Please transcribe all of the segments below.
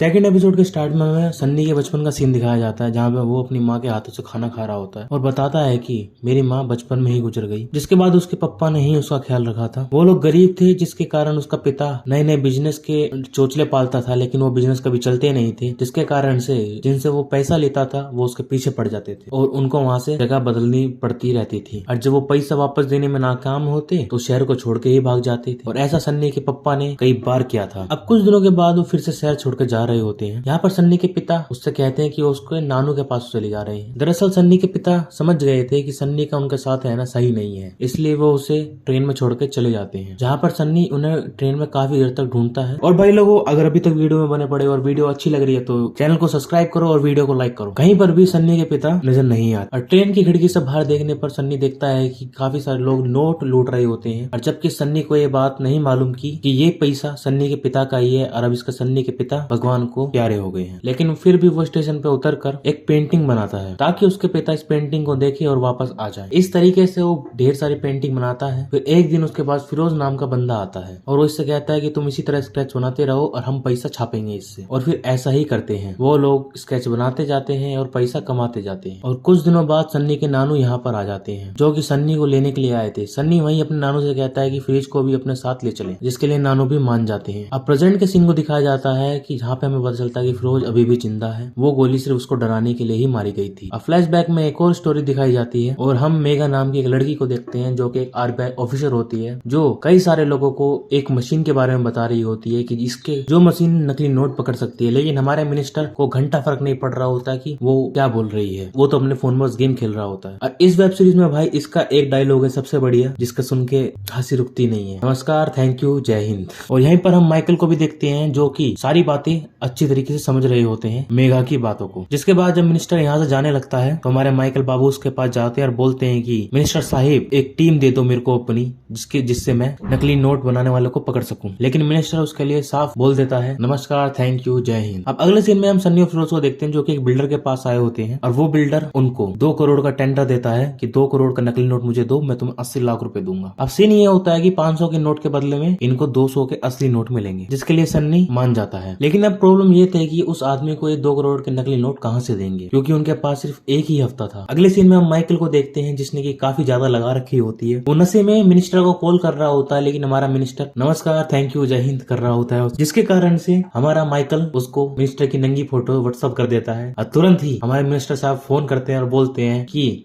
Second episode के start में हमें सन्नी के बचपन का सीन दिखाया जाता है, जहाँ पे वो अपनी माँ के हाथों से खाना खा रहा होता है और बताता है कि मेरी माँ बचपन में ही गुजर गई, जिसके बाद उसके पप्पा ने ही उसका ख्याल रखा था। वो लोग गरीब थे, जिसके कारण उसका पिता नए नए बिजनेस के चोचले पालता था, लेकिन वो बिजनेस कभी चलते नहीं थे, जिसके कारण से जिनसे वो पैसा लेता था वो उसके पीछे पड़ जाते थे और उनको वहाँ से जगह बदलनी पड़ती रहती थी। और जब वो पैसा वापस देने में नाकाम होते तो शहर को छोड़ के ही भाग जाते थे, और ऐसा सन्नी के पप्पा ने कई बार किया था। अब कुछ दिनों के बाद वो फिर से शहर छोड़कर जा रहे होते हैं। यहाँ पर सन्नी के पिता उससे कहते हैं कि वो उसके नानू के पास चले जा रहे हैं। दरअसल सन्नी के पिता समझ गए थे कि सन्नी का उनके साथ रहना सही नहीं है, इसलिए वो उसे ट्रेन में छोड़ के चले जाते हैं, जहाँ पर सन्नी उन्हें ट्रेन में काफी देर तक ढूंढता है। और भाई लोगों, अगर अभी तक वीडियो में बने पड़े और वीडियो अच्छी लग रही है तो चैनल को सब्सक्राइब करो और वीडियो को लाइक करो। कहीं पर भी सन्नी के पिता नजर नहीं आते, और ट्रेन की खिड़की से बाहर देखने पर सन्नी देखता है कि काफी सारे लोग नोट लूट रहे होते हैं, और जबकि सन्नी को ये बात नहीं मालूम की कि ये पैसा सन्नी के पिता का ही है और अब इसका सन्नी के पिता भगवान को प्यारे हो गए हैं। लेकिन फिर भी वो स्टेशन पे उतरकर एक पेंटिंग बनाता है ताकि उसके पिता इस पेंटिंग को देखे और वापस आ जाए। इस तरीके से वो ढेर सारी पेंटिंग बनाता है। फिर एक दिन उसके पास फिरोज नाम का बंदा आता है और वो इससे कहता है कि तुम इसी तरह स्केच बनाते रहो और हम पैसा छापेंगे इससे। और फिर ऐसा ही करते हैं, वो लोग स्केच बनाते जाते हैं और पैसा कमाते जाते हैं। और कुछ दिनों बाद सन्नी के नानू यहाँ पर आ जाते हैं, जो कि सन्नी को लेने के लिए आए थे। सन्नी वहीं अपने नानू से कहता है कि फ्रिज को भी अपने साथ ले चले, जिसके लिए नानू भी मान जाते हैं। अब प्रेजेंट के सीन को दिखाया जाता है कि जहाँ पे हमें पता चलता है कि फिरोज अभी भी जिंदा है। वो गोली सिर्फ उसको डराने के लिए ही मारी गई थी। अब फ्लैशबैक में एक और स्टोरी दिखाई जाती है और हम मेगा नाम की एक लड़की को देखते हैं, जो कि एक आरबीआई ऑफिसर होती है, जो कई सारे लोगों को एक मशीन के बारे में बता रही होती है कि इसके जो मशीन नकली नोट पकड़ सकती है। लेकिन हमारे मिनिस्टर को घंटा फर्क नहीं पड़ रहा होता कि वो क्या बोल रही है, वो तो अपने फोन में गेम खेल रहा होता है। और इस वेब सीरीज में भाई इसका एक डायलॉग है सबसे बढ़िया, जिसका सुन के हंसी रुकती नहीं है। नमस्कार, थैंक यू, जय हिंद। और यहीं पर हम माइकल को भी देखते हैं, जो कि सारी बातें अच्छी तरीके से समझ रहे होते हैं मेघा की बातों को। जिसके बाद जब मिनिस्टर यहाँ से जाने लगता है तो हमारे माइकल बाबू उसके पास जाते हैं और बोलते हैं कि मिनिस्टर साहिब, एक टीम दे दो मेरे को अपनी, जिससे मैं नकली नोट बनाने वालों को पकड़ सकूं। लेकिन मिनिस्टर उसके लिए साफ बोल देता है, नमस्कार, थैंक यू, जय हिंद। अब अगले सीन में हम सन्नी और फिरोज को देखते हैं, जो कि एक बिल्डर के पास आए होते हैं, और वो बिल्डर उनको 2 करोड़ का टेंडर देता है कि 2 करोड़ का नकली नोट मुझे दो, मैं तुम्हें 80 लाख रुपए दूंगा। अब सीन ये होता है कि 500 के नोट के बदले में इनको 200 के असली नोट मिलेंगे, जिसके लिए सन्नी मान जाता है। लेकिन अब प्रॉब्लम ये थी कि उस आदमी को ये 2 करोड़ के नकली नोट कहाँ से देंगे, क्योंकि उनके पास सिर्फ एक ही हफ्ता था। अगले सीन में हम माइकल को देखते हैं, जिसने की काफी ज्यादा लगा रखी होती है। वो नशे में मिनिस्टर को कॉल कर रहा होता है, लेकिन हमारा मिनिस्टर नमस्कार, थैंक यू, जय हिंद कर रहा होता है, जिसके कारण से हमारा माइकल उसको मिनिस्टर की नंगी फोटो व्हाट्सएप कर देता है। और तुरंत ही हमारे मिनिस्टर साहब फोन करते हैं और बोलते हैं कि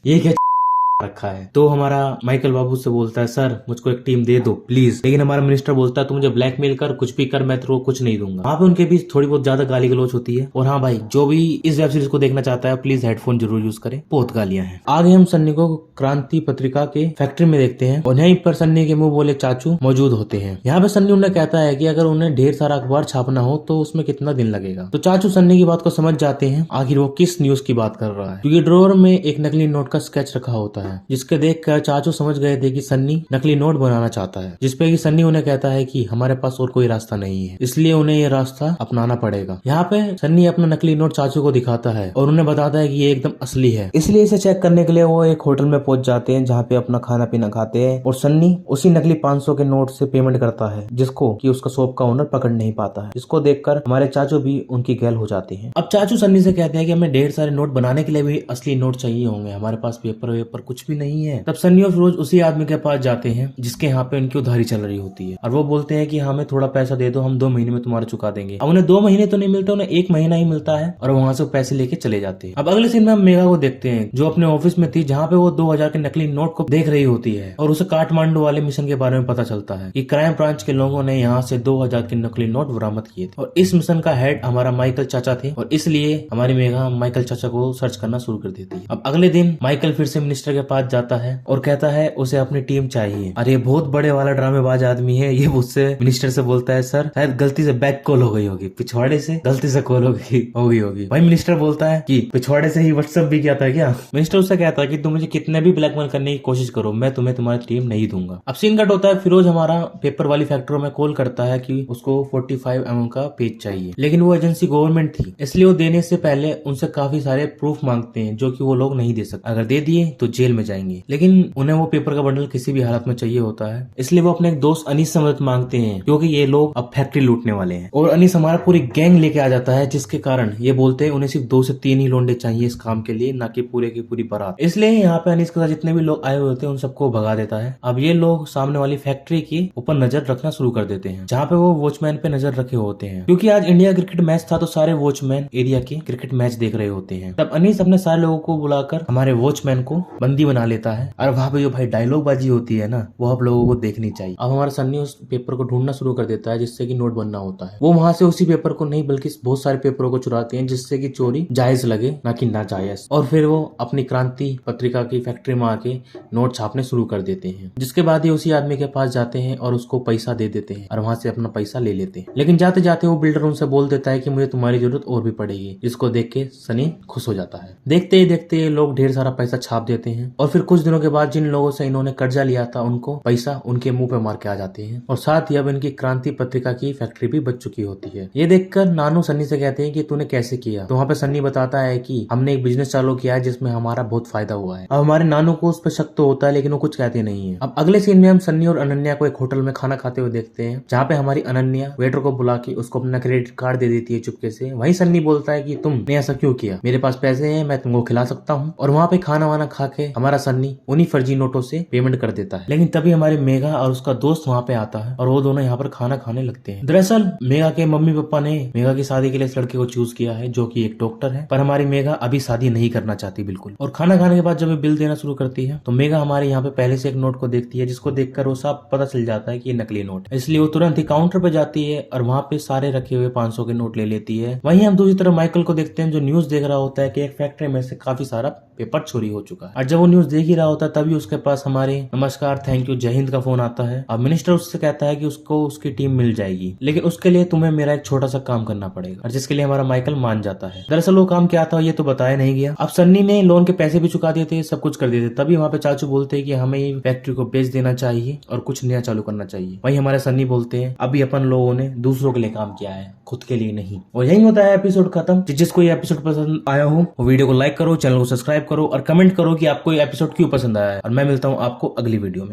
ये क्या रखा है। तो हमारा माइकल बाबू से बोलता है, सर मुझको एक टीम दे दो प्लीज। लेकिन हमारा मिनिस्टर बोलता है, तू मुझे ब्लैकमेल कर, कुछ भी कर, मैं तेरे को कुछ नहीं दूंगा। वहाँ पे उनके बीच थोड़ी बहुत ज्यादा गाली गलौज होती है। और हाँ भाई, जो भी इस वेब सीरीज को देखना चाहता है प्लीज हेडफोन जरूर यूज करे, बहुत गालियां हैं। आगे हम सन्नी को क्रांति पत्रिका के फैक्ट्री में देखते हैं और यहीं पर सन्नी के मुंह बोले चाचू मौजूद होते हैं। यहाँ पे सन्नी उन्हें कहता है कि अगर उन्हें ढेर सारा अखबार छापना हो तो उसमें कितना दिन लगेगा। तो चाचू सन्नी की बात को समझ जाते हैं, आखिर वो किस न्यूज की बात कर रहा है, क्योंकि ड्रॉअर में एक नकली नोट का स्केच रखा होता है, जिसके देख चाचू समझ गए थे कि सन्नी नकली नोट बनाना चाहता है। जिसपे कि सन्नी उन्हें कहता है कि हमारे पास और कोई रास्ता नहीं है, इसलिए उन्हें ये रास्ता अपनाना पड़ेगा। यहाँ पे सन्नी अपना नकली नोट चाचू को दिखाता है और उन्हें बताता है कि ये एकदम असली है। इसलिए इसे चेक करने के लिए वो एक होटल में पहुंच जाते हैं, जहाँ पे अपना खाना पीना खाते हैं। और सन्नी उसी नकली 500 के नोट से पेमेंट करता है, जिसको कि उसका शॉप का ओनर पकड़ नहीं पाता है, जिसको देखकर हमारे चाचू भी उनकी गैल हो जाते हैं। अब चाचू सन्नी से कहते हैं कि हमें ढेर सारे नोट बनाने के लिए भी असली नोट चाहिए होंगे, हमारे पास पेपर वेपर कुछ भी नहीं है। तब सन्नी और फिरोज उसी आदमी के पास जाते हैं, जिसके यहाँ पे उनकी उधारी चल रही होती है, और वो बोलते हैं कि हमें थोड़ा पैसा दे दो, हम 2 महीने में तुम्हारा चुका देंगे। अब उन्हें 2 महीने तो नहीं मिलते, उन्हें 1 महीना ही मिलता है, और वहाँ से पैसे लेके चले जाते हैं। अब अगले सीन में हम मेघा को देखते हैं, जो अपने ऑफिस में थी, जहाँ पे वो 2000 के नकली नोट को देख रही होती है, और उसे काठमांडू वाले मिशन के बारे में पता चलता है कि क्राइम ब्रांच के लोगों ने यहाँ से 2000 के नकली नोट बरामद किए थे, और इस मिशन का हेड हमारा माइकल चाचा थे, और इसलिए हमारी मेघा माइकल चाचा को सर्च करना शुरू कर देती है। अब अगले दिन माइकल फिर से मिनिस्टर के पास जाता है और कहता है उसे अपनी टीम चाहिए। अरे बहुत बड़े वाला ड्रामेबाज आदमी है ये। मुझसे मिनिस्टर से बोलता है, सर शायद गलती से बैक कॉल हो गई होगी, पिछवाड़े से गलती से कॉल होगी। भाई मिनिस्टर बोलता है कि पिछवाड़े से ही व्हाट्सएप भी किया था क्या। मिनिस्टर उससे कहता है कि तुम मुझे कितने भी ब्लैकमेल करने की कोशिश करो, मैं तुम्हें तुम्हारी टीम नहीं दूंगा। अब सीन कट होता है, फिरोज हमारा पेपर वाली फैक्ट्री में कॉल करता है कि उसको 45 mm का पेज चाहिए, लेकिन वो एजेंसी गवर्नमेंट थी, इसलिए वो देने से पहले उनसे काफी सारे प्रूफ मांगते हैं, जो कि वो लोग नहीं दे सकते। अगर दे दिए तो जेल जेल में जाएंगे, लेकिन उन्हें वो पेपर का बंडल किसी भी हालत में चाहिए होता है। इसलिए वो अपने एक दोस्त अनीस से मदद मांगते हैं, क्योंकि ये लोग अब फैक्ट्री लूटने वाले हैं। और अनीस हमारा पूरी गैंग लेके आ जाता है, जिसके कारण ये बोलते हैं उन्हें सिर्फ 2 से 3 ही लोंडे चाहिए इस काम के लिए, ना कि पूरे की पूरी बारात। इसलिए यहाँ पे अनीस के साथ जितने भी लोग आए हुए होते हैं उन सबको भगा देता है। अब ये लोग सामने वाली फैक्ट्री के ऊपर नजर रखना शुरू कर देते हैं, जहाँ पे वो वॉचमैन पे नजर रखे होते हैं, क्योंकि आज इंडिया क्रिकेट मैच था तो सारे वॉचमैन एरिया के क्रिकेट मैच देख रहे होते हैं। तब अनीस अपने सारे लोगों को बुलाकर हमारे वॉचमैन को बंदी बना लेता है, और वहाँ पे जो भाई डायलॉग बाजी होती है ना, वो आप लोगों को देखनी चाहिए। अब हमारा सन्नी उस पेपर को ढूंढना शुरू कर देता है जिससे कि नोट बनना होता है। वो वहाँ से उसी पेपर को नहीं बल्कि बहुत सारे पेपरों को चुराते हैं, जिससे कि चोरी जायज लगे ना कि नाजायज। और फिर वो अपनी क्रांति पत्रिका की फैक्ट्री में आके नोट छापने शुरू कर देते हैं, जिसके बाद ये उसी आदमी के पास जाते हैं और उसको पैसा दे देते हैं और वहाँ से अपना पैसा ले लेते हैं। लेकिन जाते जाते वो बिल्डर उनसे बोल देता है कि मुझे तुम्हारी जरूरत और भी पड़ेगी, जिसको देख के सनी खुश हो जाता है। देखते ही देखते ये लोग ढेर सारा पैसा छाप देते हैं, और फिर कुछ दिनों के बाद जिन लोगों से इन्होंने कर्जा लिया था उनको पैसा उनके मुंह पे मार के आ जाते हैं, और साथ ही अब इनकी क्रांति पत्रिका की फैक्ट्री भी बच चुकी होती है। ये देखकर नानू सन्नी से कहते हैं कि तूने कैसे किया। तो वहाँ पे सन्नी बताता है कि हमने एक बिजनेस चालू किया है जिसमें हमारा बहुत फायदा हुआ है। अब हमारे नानू को उस पर शक तो होता है, लेकिन वो कुछ कहते नहीं है। अब अगले सीन में हम सन्नी और अनन्या को एक होटल में खाना खाते हुए देखते हैं, जहाँ पे हमारी अनन्या वेटर को बुला के उसको अपना क्रेडिट कार्ड दे देती है चुपके से। वही सन्नी बोलता है कि तुमने ऐसा क्यों किया, मेरे पास पैसे हैं, मैं तुमको खिला सकता हूँ। और वहाँ पे खाना वाना खा के हमारा सन्नी उन्हीं फर्जी नोटों से पेमेंट कर देता है। लेकिन तभी हमारे मेघा और उसका दोस्त वहाँ पे आता है और वो दोनों यहाँ पर खाना खाने लगते हैं। दरअसल मेघा के मम्मी पापा ने मेघा की शादी के लिए इस लड़के को चूज किया है, जो कि एक डॉक्टर है, पर हमारी मेघा अभी शादी नहीं करना चाहती बिल्कुल। और खाना खाने के बाद जब बिल देना शुरू करती है तो मेघा हमारे यहाँ पे पहले से एक नोट को देखती है, जिसको देखकर वो साफ पता चल जाता है कि ये नकली नोट है। इसलिए वो तुरंत ही काउंटर पे जाती है और वहाँ पे सारे रखे हुए 500 के नोट ले लेती है। वहीं हम दूसरी तरफ माइकल को देखते हैं, जो न्यूज देख रहा होता है कि एक फैक्ट्री में से काफी सारा पेपर चोरी हो चुका है। और जब वो न्यूज देख ही रहा होता है तभी उसके पास हमारे नमस्कार, थैंक यू, जय हिंद का फोन आता है। अब मिनिस्टर उससे कहता है कि उसको उसकी टीम मिल जाएगी, लेकिन उसके लिए तुम्हें मेरा एक छोटा सा काम करना पड़ेगा, और जिसके लिए हमारा माइकल मान जाता है। दरअसल वो काम क्या था ये तो बताया नहीं गया। अब सन्नी ने लोन के पैसे भी चुका दिए थे, सब कुछ कर दिए थे। तभी वहाँ पे चाचू बोलते हैं कि हमें ये फैक्ट्री को बेच देना चाहिए और कुछ नया चालू करना चाहिए। वही हमारे सन्नी बोलते हैं अभी अपन लोगों ने दूसरों के लिए काम किया है, खुद के लिए नहीं। और यही होता है एपिसोड खत्म। जिसको ये एपिसोड पसंद आया हो वो वीडियो को लाइक करो, चैनल को सब्सक्राइब करो और कमेंट करो कि आपको ये एपिसोड क्यों पसंद आया है। और मैं मिलता हूँ आपको अगली वीडियो में।